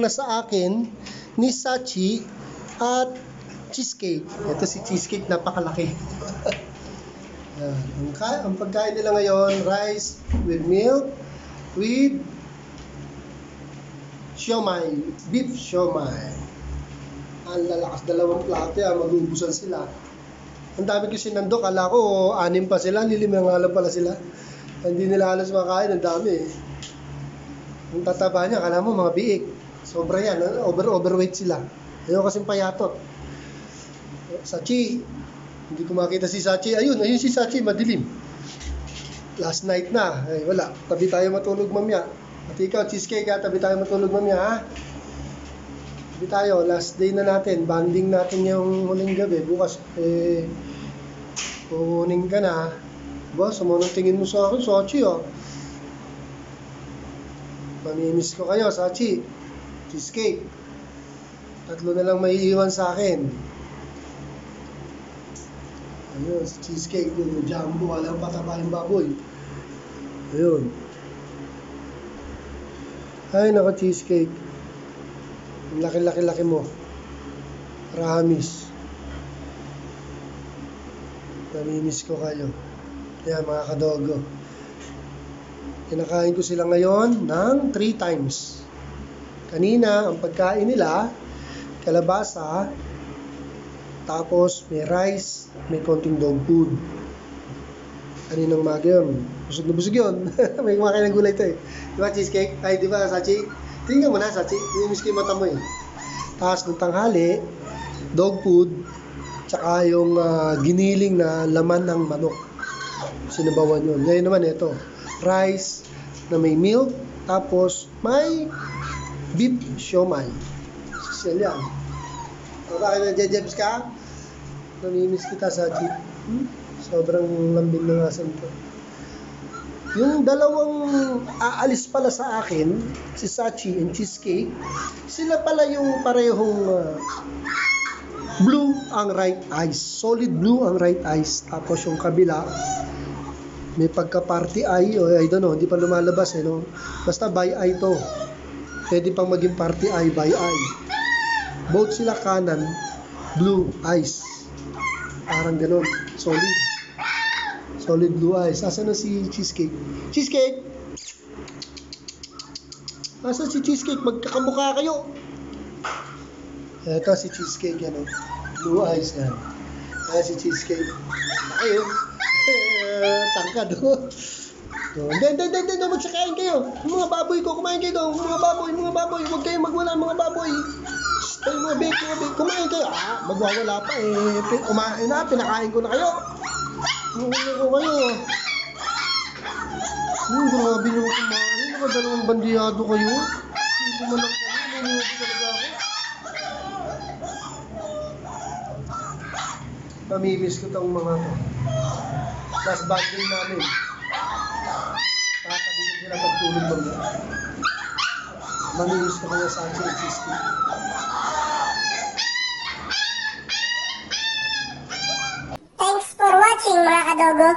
na sa akin ni Sachi at Cheesecake. Ito si Cheesecake, napakalaki. Ang pagkain nila ngayon, rice with milk, with siomai, beef siomai. Ang lalakas, dalawang plato yan, mag-uubusan sila. Ang dami ko sinandok, kala ko 6 pa sila, lilimang nga lang pala sila. Hindi nila halos makain, ang dami eh. Ang tataba niya, kala mo mga biik. Sobra yan, overweight sila. Ayaw kasing payatot. Sachi, hindi ko makita si Sachi. Ayun si Sachi, madilim. Last night na, ay wala. Tabi tayo matulog mamaya. At ikaw, Cheesecake, tabi tayo matulog mamaya, ha? Tabi tayo, last day na natin. Banding natin yung huling gabi. Bukas, kukunin ka na. Ba, sumunod tingin mo sa akin, Sachi, oh. Mamimiss ko kayo, Sachi. Cheesecake. 3 na lang may iwan sa akin. Ayun, si Cheesecake, yung jumbo, walang pataba yung baboy. Ayun. Ay, nako, Cheesecake. Ang laki-laki-laki mo. Promise. Namimiss ko kayo. Yan, mga kadogo. Kinakain ko sila ngayon ng 3 times. Kanina, ang pagkain nila, kalabasa, tapos may rice, may konting dog food. Kaninang umaga yun. Busog na busog yun. May kumakain ng gulay ito eh. Di ba, Cheesecake? Ay, di ba, Sachi? Tingnan mo na, Sachi. Namimiss ko yung mata mo eh. Tapos ng tanghali, dog food, tsaka yung giniling na laman ng manok. Sinabawan yun. Ngayon naman ito, rice na may milk, tapos may beef siomai. Social yan. O bakit na-jebs ka? Namimiss kita, Sachi. Sobrang lambing ng asan to. Yung dalawang aalis pala sa akin, si Sachi and Cheesecake, sila pala yung parehong blue ang right eyes. Solid blue ang right eyes. Tapos yung kabila, may pagka-party eye, o I don't know, hindi pa lumalabas eh, no? Basta by eye to. Pwede pang maging party eye, by eye. Both sila kanan, blue eyes. Parang ganun, solid. Solid blue eyes. Asan na si Cheesecake? Cheesecake! Asan si Cheesecake? Magkakamukha kayo. Ito si Cheesecake, yan o. Blue eyes yan. Ayan si Cheesecake. Ayun. Tangkad o. Hindi, magsakain kayo. Yung mga baboy ko, kumain kayo doon. Mga baboy. Huwag kayong magwala mga baboy. Ay, mga bake. Kumain kayo. Magwawala pa eh. Kumain na, pinakain ko na kayo. Kumain ko kayo. Grabe naman kumain. Nakadalawang bandiyado kayo. Hindi mo lang kayo. Nangyayari talaga ako. Mamimiss ko tong mga to. Last banding namin. Kakabigin sila pagtulog mo. Mamimiss ko kaya sa akin yung Cheesecake. Thanks for watching, mga kadogo.